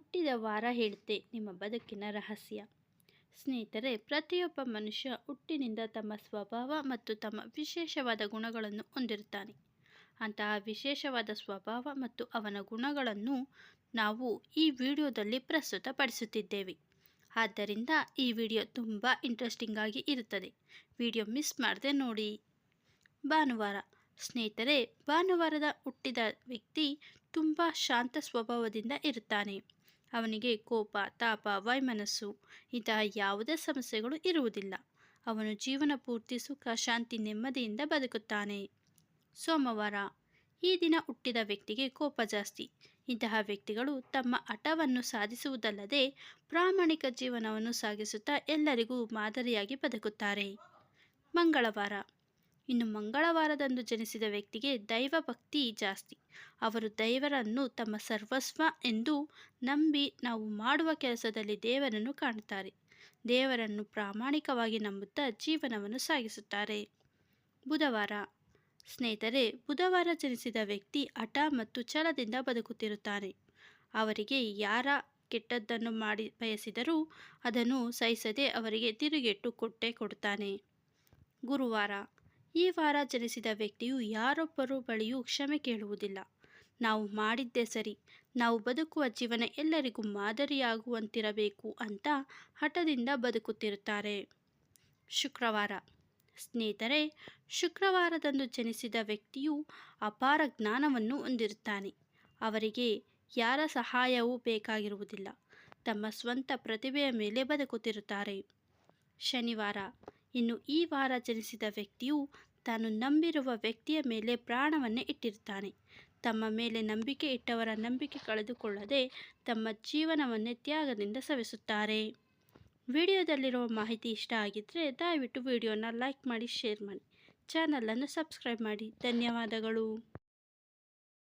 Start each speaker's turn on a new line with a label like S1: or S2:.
S1: ಹುಟ್ಟಿದ ವಾರ ಹೇಳುತ್ತೆ ನಿಮ್ಮ ಬದುಕಿನ ರಹಸ್ಯ. ಸ್ನೇಹಿತರೆ, ಪ್ರತಿಯೊಬ್ಬ ಮನುಷ್ಯ ಹುಟ್ಟಿನಿಂದ ತಮ್ಮ ಸ್ವಭಾವ ಮತ್ತು ತಮ್ಮ ವಿಶೇಷವಾದ ಗುಣಗಳನ್ನು ಹೊಂದಿರುತ್ತಾನೆ. ಅಂತಹ ವಿಶೇಷವಾದ ಸ್ವಭಾವ ಮತ್ತು ಅವನ ಗುಣಗಳನ್ನು ನಾವು ಈ ವಿಡಿಯೋದಲ್ಲಿ ಪ್ರಸ್ತುತಪಡಿಸುತ್ತಿದ್ದೇವೆ. ಆದ್ದರಿಂದ ಈ ವಿಡಿಯೋ ತುಂಬ ಇಂಟ್ರೆಸ್ಟಿಂಗ್ ಆಗಿ ಇರುತ್ತದೆ. ವಿಡಿಯೋ ಮಿಸ್ ಮಾಡದೆ ನೋಡಿ. ಭಾನುವಾರ. ಸ್ನೇಹಿತರೆ, ಭಾನುವಾರದ ಹುಟ್ಟಿದ ವ್ಯಕ್ತಿ ತುಂಬ ಶಾಂತ ಸ್ವಭಾವದಿಂದ ಇರುತ್ತಾನೆ. ಅವನಿಗೆ ಕೋಪ, ತಾಪ, ವೈಮನಸ್ಸು ಇಂತಹ ಯಾವುದೇ ಸಮಸ್ಯೆಗಳು ಇರುವುದಿಲ್ಲ. ಅವನು ಜೀವನ ಪೂರ್ತಿ ಸುಖ, ಶಾಂತಿ, ನೆಮ್ಮದಿಯಿಂದ ಬದುಕುತ್ತಾನೆ. ಸೋಮವಾರ. ಈ ದಿನ ಹುಟ್ಟಿದ ವ್ಯಕ್ತಿಗೆ ಕೋಪ ಜಾಸ್ತಿ. ಇಂತಹ ವ್ಯಕ್ತಿಗಳು ತಮ್ಮ ಹಠವನ್ನು ಸಾಧಿಸುವುದಲ್ಲದೆ ಪ್ರಾಮಾಣಿಕ ಜೀವನವನ್ನು ಸಾಗಿಸುತ್ತಾ ಎಲ್ಲರಿಗೂ ಮಾದರಿಯಾಗಿ ಬದುಕುತ್ತಾರೆ. ಮಂಗಳವಾರ. ಇನ್ನು ಮಂಗಳವಾರದಂದು ಜನಿಸಿದ ವ್ಯಕ್ತಿಗೆ ದೈವ ಭಕ್ತಿ ಜಾಸ್ತಿ. ಅವರು ದೇವರನ್ನು ತಮ್ಮ ಸರ್ವಸ್ವ ಎಂದು ನಂಬಿ ನಾವು ಮಾಡುವ ಕೆಲಸದಲ್ಲಿ ದೇವರನ್ನು ಕಾಣುತ್ತಾರೆ. ದೇವರನ್ನು ಪ್ರಾಮಾಣಿಕವಾಗಿ ನಂಬುತ್ತಾ ಜೀವನವನ್ನು ಸಾಗಿಸುತ್ತಾರೆ. ಬುಧವಾರ. ಸ್ನೇಹಿತರೆ, ಬುಧವಾರ ಜನಿಸಿದ ವ್ಯಕ್ತಿ ಹಠ ಮತ್ತು ಛಲದಿಂದ ಬದುಕುತ್ತಿರುತ್ತಾನೆ. ಅವರಿಗೆ ಯಾರ ಕೆಟ್ಟದ್ದನ್ನು ಮಾಡಿ ಬಯಸಿದರೂ ಅದನ್ನು ಸಹಿಸದೆ ಅವರಿಗೆ ತಿರುಗೇಟು ಕೊಟ್ಟೇ ಕೊಡುತ್ತಾನೆ. ಗುರುವಾರ. ಈ ವಾರ ಜನಿಸಿದ ವ್ಯಕ್ತಿಯು ಯಾರೊಬ್ಬರ ಬಳಿಯೂ ಕ್ಷಮೆ ಕೇಳುವುದಿಲ್ಲ. ನಾವು ಮಾಡಿದ್ದೇ ಸರಿ, ನಾವು ಬದುಕುವ ಜೀವನ ಎಲ್ಲರಿಗೂ ಮಾದರಿಯಾಗುವಂತಿರಬೇಕು ಅಂತ ಹಠದಿಂದ ಬದುಕುತ್ತಿರುತ್ತಾರೆ. ಶುಕ್ರವಾರ. ಸ್ನೇಹಿತರೆ, ಶುಕ್ರವಾರದಂದು ಜನಿಸಿದ ವ್ಯಕ್ತಿಯು ಅಪಾರ ಜ್ಞಾನವನ್ನು ಹೊಂದಿರುತ್ತಾನೆ. ಅವರಿಗೆ ಯಾರ ಸಹಾಯವೂ ಬೇಕಾಗಿರುವುದಿಲ್ಲ. ತಮ್ಮ ಸ್ವಂತ ಪ್ರತಿಭೆಯ ಮೇಲೆ ಬದುಕುತ್ತಿರುತ್ತಾರೆ. ಶನಿವಾರ. ಇನ್ನು ಈ ವಾರ ಜನಿಸಿದ ವ್ಯಕ್ತಿಯು ತಾನು ನಂಬಿರುವ ವ್ಯಕ್ತಿಯ ಮೇಲೆ ಪ್ರಾಣವನ್ನೇ ಇಟ್ಟಿರುತ್ತಾನೆ. ತಮ್ಮ ಮೇಲೆ ನಂಬಿಕೆ ಇಟ್ಟವರ ನಂಬಿಕೆ ಕಳೆದುಕೊಳ್ಳದೆ ತಮ್ಮ ಜೀವನವನ್ನೇ ತ್ಯಾಗದಿಂದ ಸವಿಸುತ್ತಾರೆ. ವಿಡಿಯೋದಲ್ಲಿರುವ ಮಾಹಿತಿ ಇಷ್ಟ ಆಗಿದ್ದರೆ ದಯವಿಟ್ಟು ವಿಡಿಯೋನ ಲೈಕ್ ಮಾಡಿ, ಶೇರ್ ಮಾಡಿ, ಚಾನಲನ್ನು ಸಬ್ಸ್ಕ್ರೈಬ್ ಮಾಡಿ. ಧನ್ಯವಾದಗಳು.